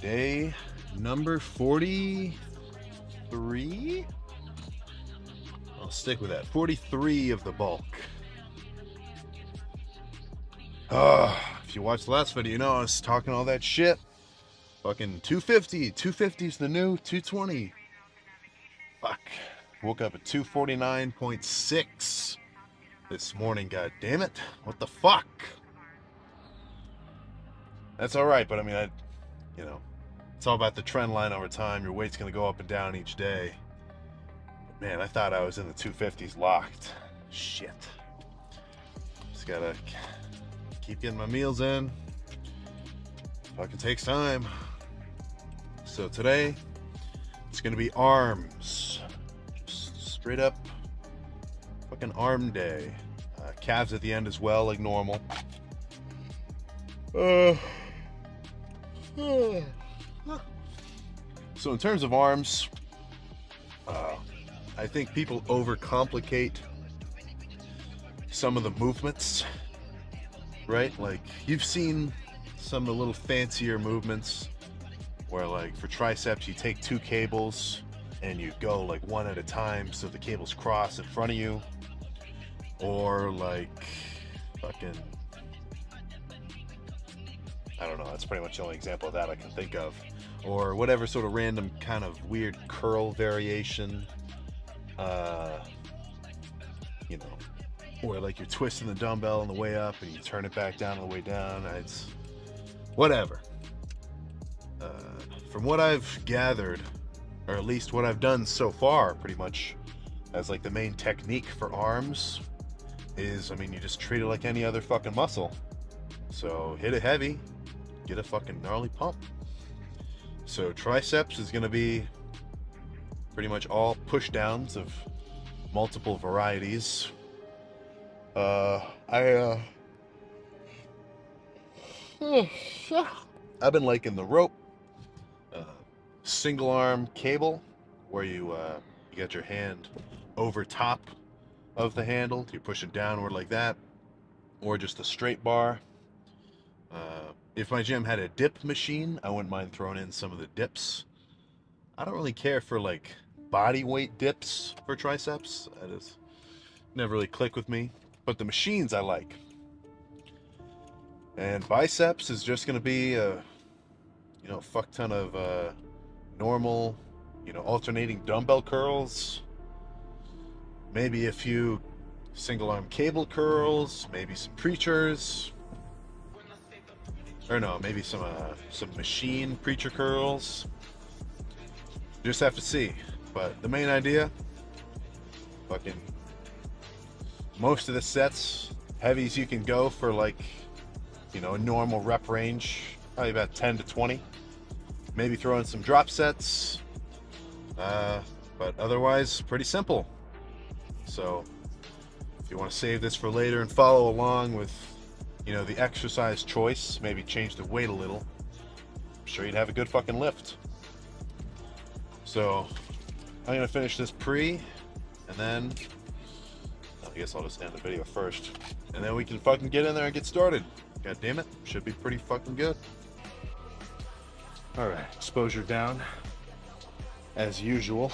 Day number 43? I'll stick with that. 43 of the bulk. If you watched the last video, you know I was talking all that shit. Fucking 250. 250 is the new 220. Fuck. Woke up at 249.6 this morning, god damn it. What the fuck? That's alright, but I mean, it's all about the trend line over time. Your weight's gonna go up and down each day. But man, I thought I was in the 250s locked. Shit. Just gotta keep getting my meals in. Fucking takes time. So today, it's gonna be arms. Just straight up fucking arm day. Calves at the end as well, like normal. So in terms of arms, I think people overcomplicate some of the movements, right? Like, you've seen some of the little fancier movements where, like, for triceps, you take two cables and you go like one at a time so the cables cross in front of you. Or like fucking, I don't know, that's pretty much the only example of that I can think of. Or whatever sort of random kind of weird curl variation, or like you're twisting the dumbbell on the way up and you turn it back down on the way down. It's whatever. From what I've gathered, or at least what I've done so far, pretty much as like the main technique for arms is, I mean, you just treat it like any other fucking muscle. So hit it heavy, get a fucking gnarly pump. So triceps is going to be pretty much all push downs of multiple varieties. I've been liking the rope, single arm cable, where you get your hand over top of the handle, you push it downward like that, or just a straight bar. If my gym had a dip machine, I wouldn't mind throwing in some of the dips. I don't really care for like body weight dips for triceps. That is never really click with me, but the machines I like. And biceps is just gonna be a fuck ton of normal, alternating dumbbell curls, maybe a few single arm cable curls, maybe some preachers, or no, maybe some machine preacher curls. Just have to see. But the main idea, fucking most of the sets, heavy as you can go for like, a normal rep range, probably about 10 to 20. Maybe throw in some drop sets, but otherwise pretty simple. So if you want to save this for later and follow along with, the exercise choice, maybe change the weight a little, I'm sure you'd have a good fucking lift. So I'm gonna finish this pre, and then I guess I'll just end the video first, and then we can fucking get in there and get started. God damn it, should be pretty fucking good. All right, exposure down as usual.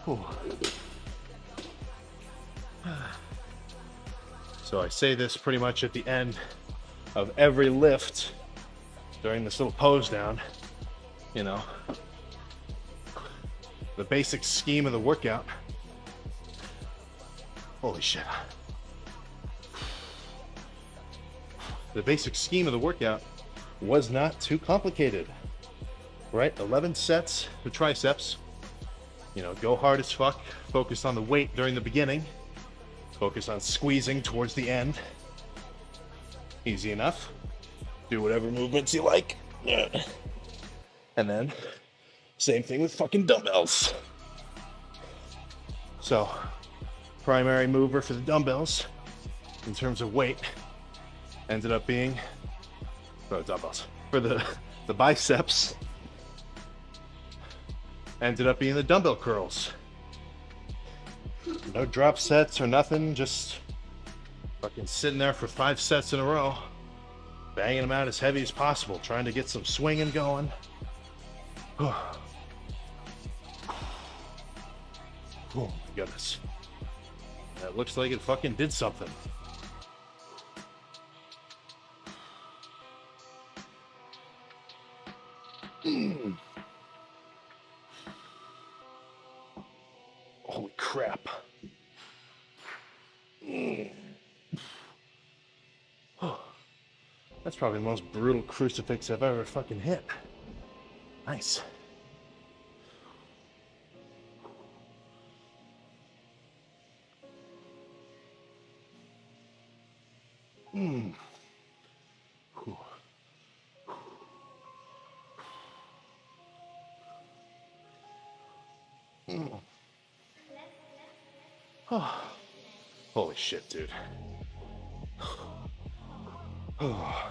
Whew. So I say this pretty much at the end of every lift during this little pose down. The basic scheme of the workout. Holy shit. The basic scheme of the workout was not too complicated, right? 11 sets for triceps. Go hard as fuck. Focus on the weight during the beginning. Focus on squeezing towards the end. Easy enough. Do whatever movements you like. Yeah. And then, same thing with fucking dumbbells. So, primary mover for the dumbbells, in terms of weight, ended up being, dumbbells. For the biceps, ended up being the dumbbell curls. No drop sets or nothing, just fucking sitting there for 5 sets in a row. Banging them out as heavy as possible, trying to get some swinging going. Oh my goodness. That looks like it fucking did something. Holy crap. That's probably the most brutal crucifix I've ever fucking hit. Nice. Oh. Holy shit, dude. Oh.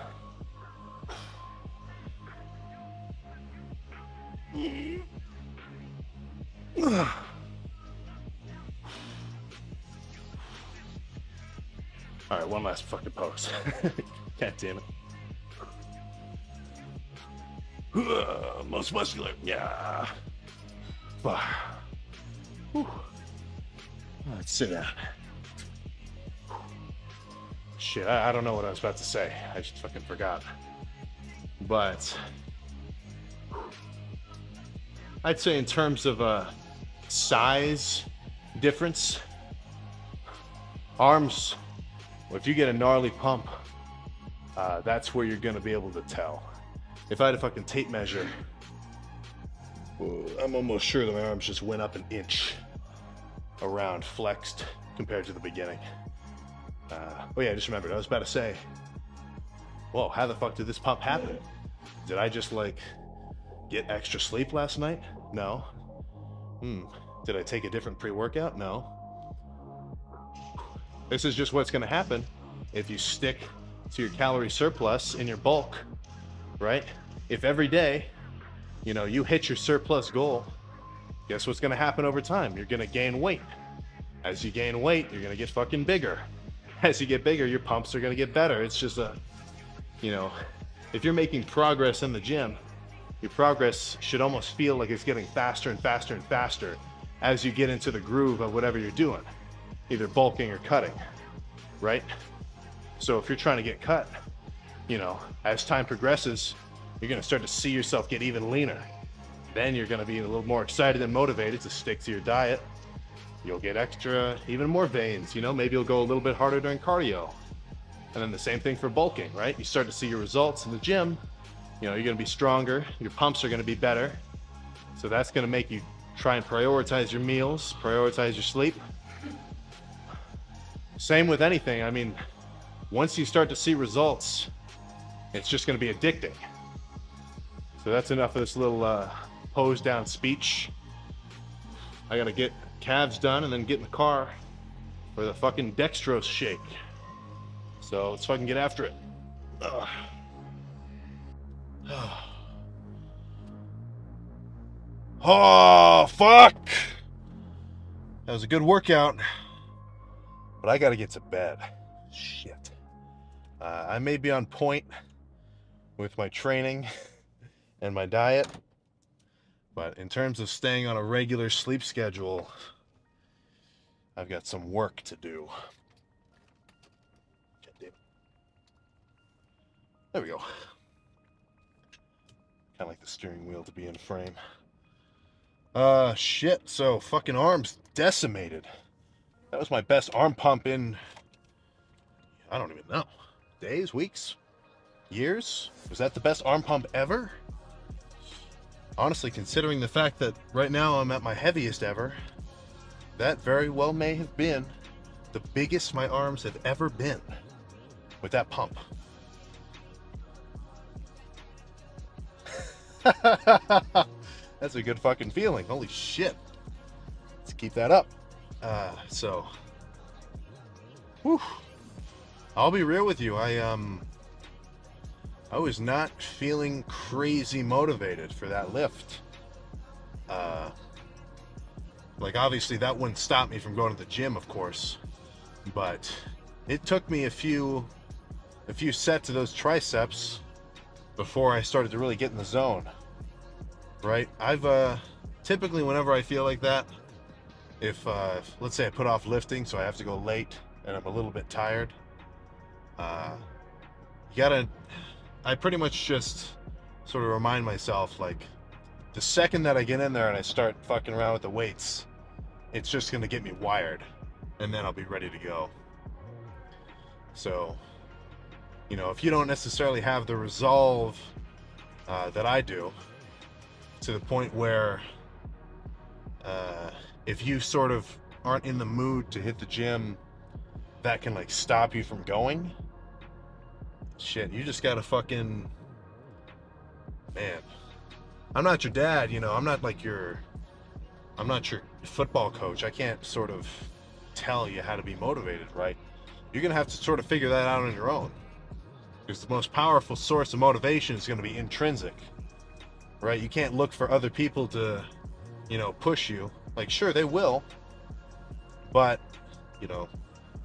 All right, one last fucking pose. God damn it. Most muscular. Yeah. Let's sit down. Shit, I don't know what I was about to say. I just fucking forgot. But I'd say in terms of size difference, arms, well, if you get a gnarly pump, that's where you're gonna be able to tell. If I had a fucking tape measure, I'm almost sure that my arms just went up an inch around flexed compared to the beginning. Oh yeah, I just remembered. I was about to say, whoa, how the fuck did this pump happen? Did I just like get extra sleep last night? No. Did I take a different pre-workout? No. This is just what's gonna happen if you stick to your calorie surplus in your bulk, right? If every day, you know, you hit your surplus goal, guess what's gonna happen over time? You're gonna gain weight. As you gain weight, you're gonna get fucking bigger. As you get bigger, your pumps are gonna get better. It's just a, you know, if you're making progress in the gym, your progress should almost feel like it's getting faster and faster and faster as you get into the groove of whatever you're doing, either bulking or cutting, right? So if you're trying to get cut, you know, as time progresses, you're gonna start to see yourself get even leaner. Then you're gonna be a little more excited and motivated to stick to your diet. You'll get even more veins, you know, maybe you'll go a little bit harder during cardio. And then the same thing for bulking, right? You start to see your results in the gym, you know, you're gonna be stronger, your pumps are gonna be better. So that's gonna make you try and prioritize your meals, prioritize your sleep. Same with anything. I mean, once you start to see results, it's just gonna be addicting. So that's enough of this little pose down speech. I gotta get calves done and then get in the car for the fucking dextrose shake. So let's fucking get after it. Oh, fuck! That was a good workout, but I gotta get to bed. Shit. I may be on point with my training and my diet, but in terms of staying on a regular sleep schedule, I've got some work to do. There we go. Kind of like the steering wheel to be in frame. Shit, so fucking arms decimated. That was my best arm pump in, I don't even know, days, weeks, years? Was that the best arm pump ever? Honestly, considering the fact that right now I'm at my heaviest ever, that very well may have been the biggest my arms have ever been with that pump. That's a good fucking feeling. Holy shit. Let's keep that up. Whew. I'll be real with you. I was not feeling crazy motivated for that lift. Like obviously that wouldn't stop me from going to the gym, of course, but it took me a few a few sets of those triceps before I started to really get in the zone, right? I've typically, whenever I feel like that, if let's say I put off lifting, so I have to go late and I'm a little bit tired, I pretty much just sort of remind myself, like, the second that I get in there and I start fucking around with the weights, it's just gonna get me wired, and then I'll be ready to go. So, you know, if you don't necessarily have the resolve that I do, to the point where if you sort of aren't in the mood to hit the gym, that can like stop you from going, shit, you just gotta fucking, man, I'm not your dad, you know, I'm not your football coach. I can't sort of tell you how to be motivated, right? You're gonna have to sort of figure that out on your own, because the most powerful source of motivation is gonna be intrinsic, right? You can't look for other people to, you know, push you. Like, sure, they will, but, you know,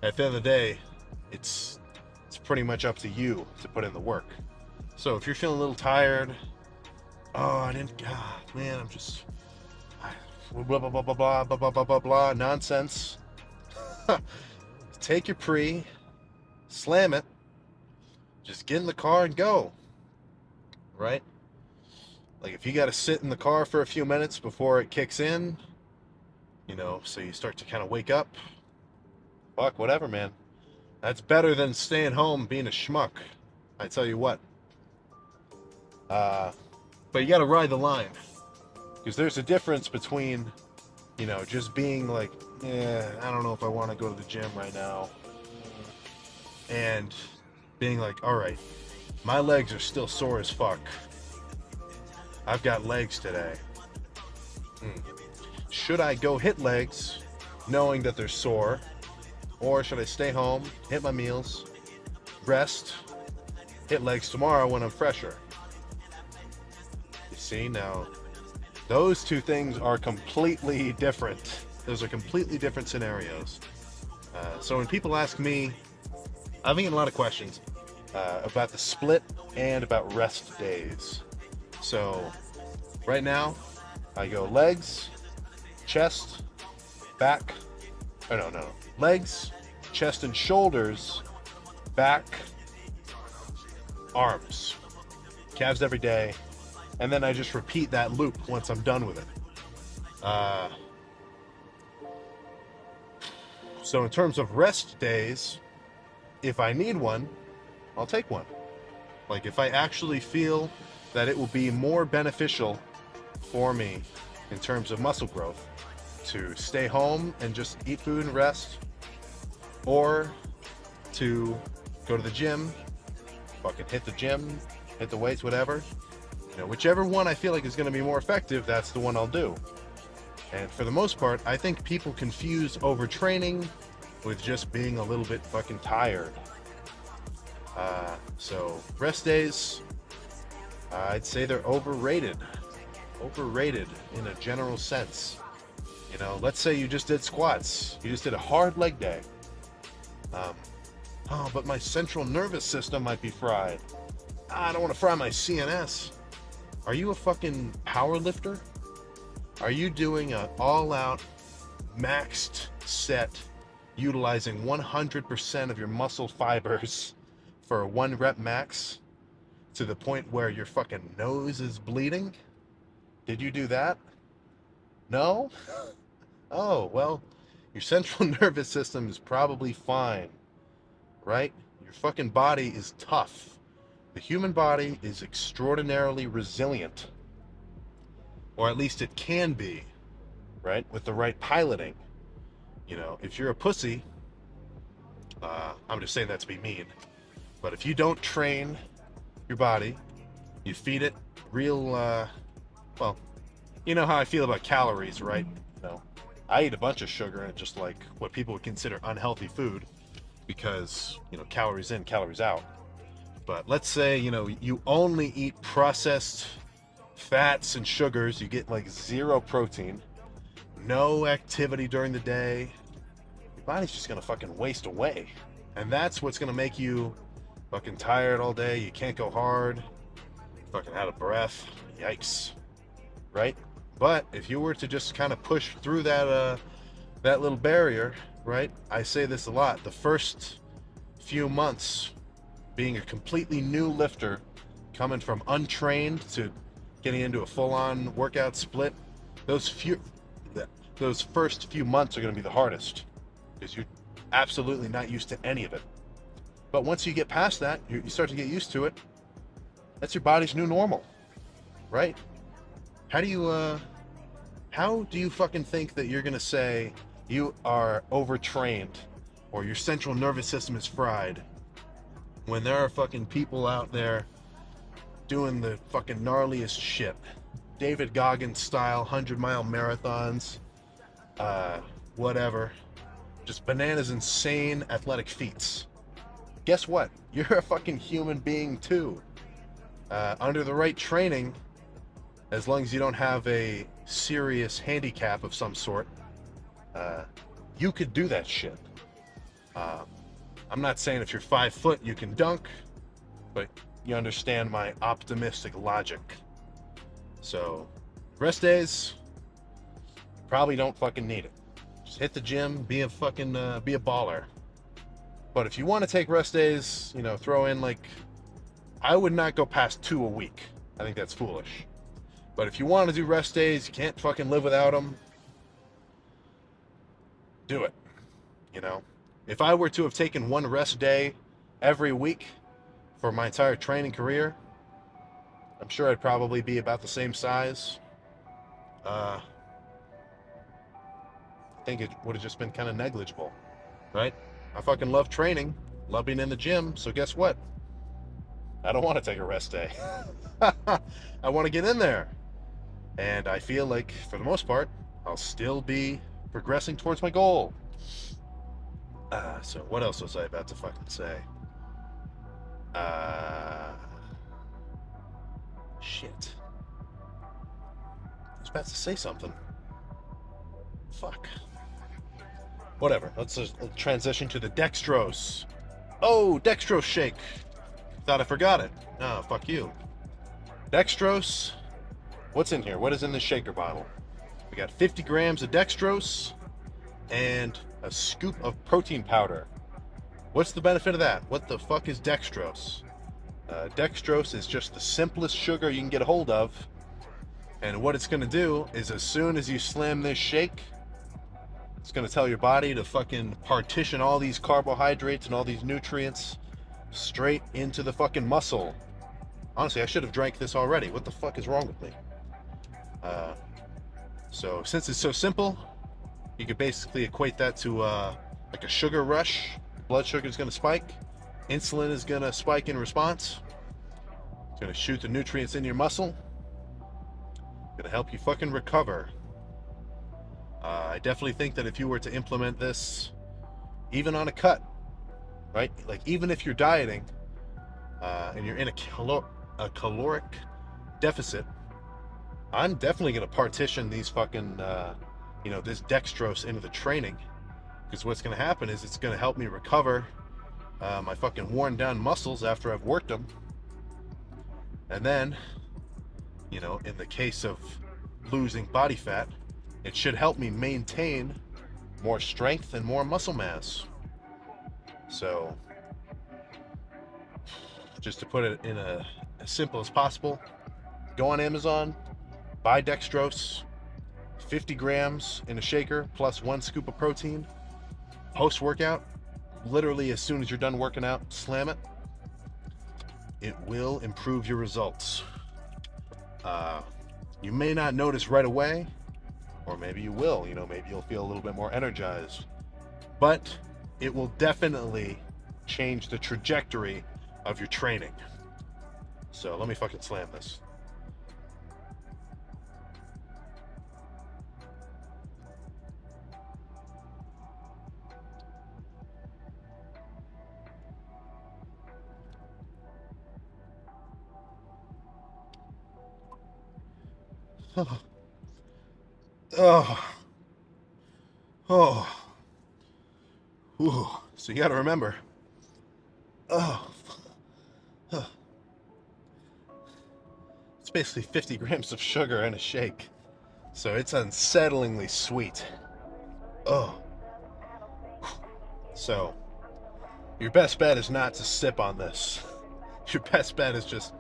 at the end of the day, it's pretty much up to you to put in the work. So if you're feeling a little tired, man, I'm just blah blah blah blah blah blah blah blah blah blah nonsense. Take your pre, slam it, just get in the car and go, right? Like, if you got to sit in the car for a few minutes before it kicks in, you know, so you start to kind of wake up, fuck, whatever, man. That's better than staying home being a schmuck, I tell you what. But you got to ride the line, because there's a difference between, you know, just being like, I don't know if I want to go to the gym right now, and being like, all right, my legs are still sore as fuck. I've got legs today. Should I go hit legs knowing that they're sore, or should I stay home, hit my meals, rest, hit legs tomorrow when I'm fresher? You see, now those two things are completely different. Those are completely different scenarios. So when people ask me, I've been getting a lot of questions about the split and about rest days. So right now I go legs, chest, back, legs, chest and shoulders, back, arms, calves every day, and then I just repeat that loop once I'm done with it. So in terms of rest days, if I need one, I'll take one. Like, if I actually feel that it will be more beneficial for me in terms of muscle growth to stay home and just eat food and rest, or to go to the gym, fucking hit the gym, hit the weights, whatever, you know, whichever one I feel like is going to be more effective, that's the one I'll do. And for the most part, I think people confuse overtraining with just being a little bit fucking tired. So rest days, I'd say they're overrated. Overrated in a general sense. You know, let's say you just did squats. You just did a hard leg day. But my central nervous system might be fried. I don't want to fry my CNS. Are you a fucking power lifter? Are you doing an all-out maxed set utilizing 100% of your muscle fibers for a 1 rep max to the point where your fucking nose is bleeding? Did you do that? No? Oh, well, your central nervous system is probably fine, right? Your fucking body is tough. The human body is extraordinarily resilient. Or at least it can be, right? With the right piloting. You know, if you're a pussy, I'm just saying that to be mean, but if you don't train your body, you feed it real, well, you know how I feel about calories, right? You know, I eat a bunch of sugar and just like what people would consider unhealthy food because, you know, calories in, calories out. But let's say, you know, you only eat processed fats and sugars, you get like 0 protein, no activity during the day, your body's just gonna fucking waste away. And that's what's gonna make you fucking tired all day, you can't go hard, fucking out of breath, yikes, right? But if you were to just kind of push through that little barrier, right? I say this a lot. The first few months being a completely new lifter, coming from untrained to getting into a full-on workout split, those first few months are going to be the hardest because you're absolutely not used to any of it. But once you get past that, you start to get used to it. That's your body's new normal, right? How do you fucking think that you're gonna say you are overtrained or your central nervous system is fried when there are fucking people out there doing the fucking gnarliest shit, David Goggins style 100-mile marathons, whatever, just bananas insane athletic feats? Guess what? You're a fucking human being too. Under the right training, as long as you don't have a serious handicap of some sort, you could do that shit. I'm not saying if you're 5 foot you can dunk, but you understand my optimistic logic. So, rest days, probably don't fucking need it. Just hit the gym, be a baller. But if you want to take rest days, throw in I would not go past 2 a week. I think that's foolish. But if you want to do rest days, you can't fucking live without them, do it. If I were to have taken 1 rest day every week for my entire training career, I'm sure I'd probably be about the same size. I think it would have just been kind of negligible, right? I fucking love training, love being in the gym, so guess what? I don't want to take a rest day. I want to get in there. And I feel like, for the most part, I'll still be progressing towards my goal. So what else was I about to fucking say? Shit. I was about to say something. Fuck. Whatever. Let's just transition to the dextrose. Oh, dextrose shake. Thought I forgot it. Oh, fuck you. Dextrose. What's in here? What is in this shaker bottle? We got 50 grams of dextrose and a scoop of protein powder. What's the benefit of that? What the fuck is dextrose? Dextrose is just the simplest sugar you can get a hold of. And what it's going to do is as soon as you slam this shake, it's going to tell your body to fucking partition all these carbohydrates and all these nutrients straight into the fucking muscle. Honestly, I should have drank this already. What the fuck is wrong with me? So since it's so simple, you could basically equate that to like a sugar rush. Blood sugar is going to spike. Insulin is going to spike in response. It's going to shoot the nutrients into your muscle. It's going to help you fucking recover. I definitely think that if you were to implement this, even on a cut, right? Like even if you're dieting and you're in a caloric deficit, I'm definitely going to partition these fucking, this dextrose into the training. Because what's going to happen is it's going to help me recover my fucking worn down muscles after I've worked them. And then, in the case of losing body fat, it should help me maintain more strength and more muscle mass. So, just to put it in as simple as possible, go on Amazon, buy dextrose, 50 grams in a shaker plus 1 scoop of protein. Post-workout, literally as soon as you're done working out, slam it. It will improve your results. You may not notice right away, or maybe you will, maybe you'll feel a little bit more energized, but it will definitely change the trajectory of your training. So let me fucking slam this. Oh. Oh. Oh. Ooh. So you got to remember. Oh. basically 50 grams of sugar in a shake. So it's unsettlingly sweet. Oh. So, your best bet is not to sip on this. Your best bet is just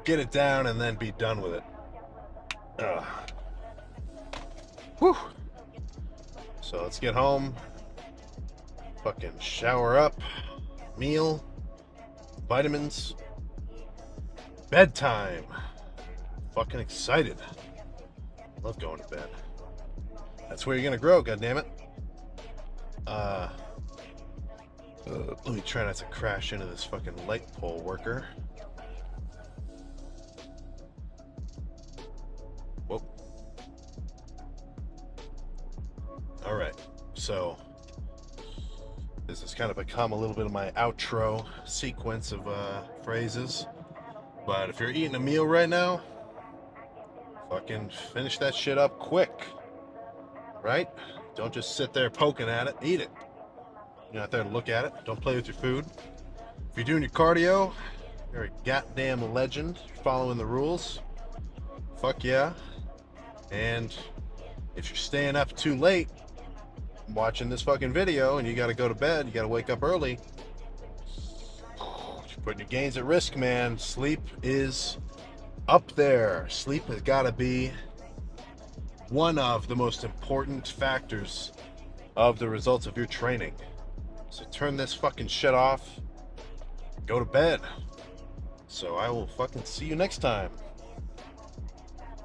get it down and then be done with it. Ugh. Whew. So let's get home. Fucking shower up. Meal. Vitamins. Bedtime. Fucking excited. Love going to bed. That's where you're gonna grow, goddammit. Let me try not to crash into this fucking light pole worker. Whoa. Alright, so this has kind of become a little bit of my outro sequence of phrases. But if you're eating a meal right now, fucking finish that shit up quick. Right? Don't just sit there poking at it. Eat it. You're not there to look at it. Don't play with your food. If you're doing your cardio, you're a goddamn legend. You're following the rules. Fuck yeah. And if you're staying up too late watching this fucking video and you gotta go to bed, you gotta wake up early, you're putting your gains at risk, man. Sleep is up there. Sleep has gotta be one of the most important factors of the results of your training. So turn this fucking shit off. Go to bed. So I will fucking see you next time.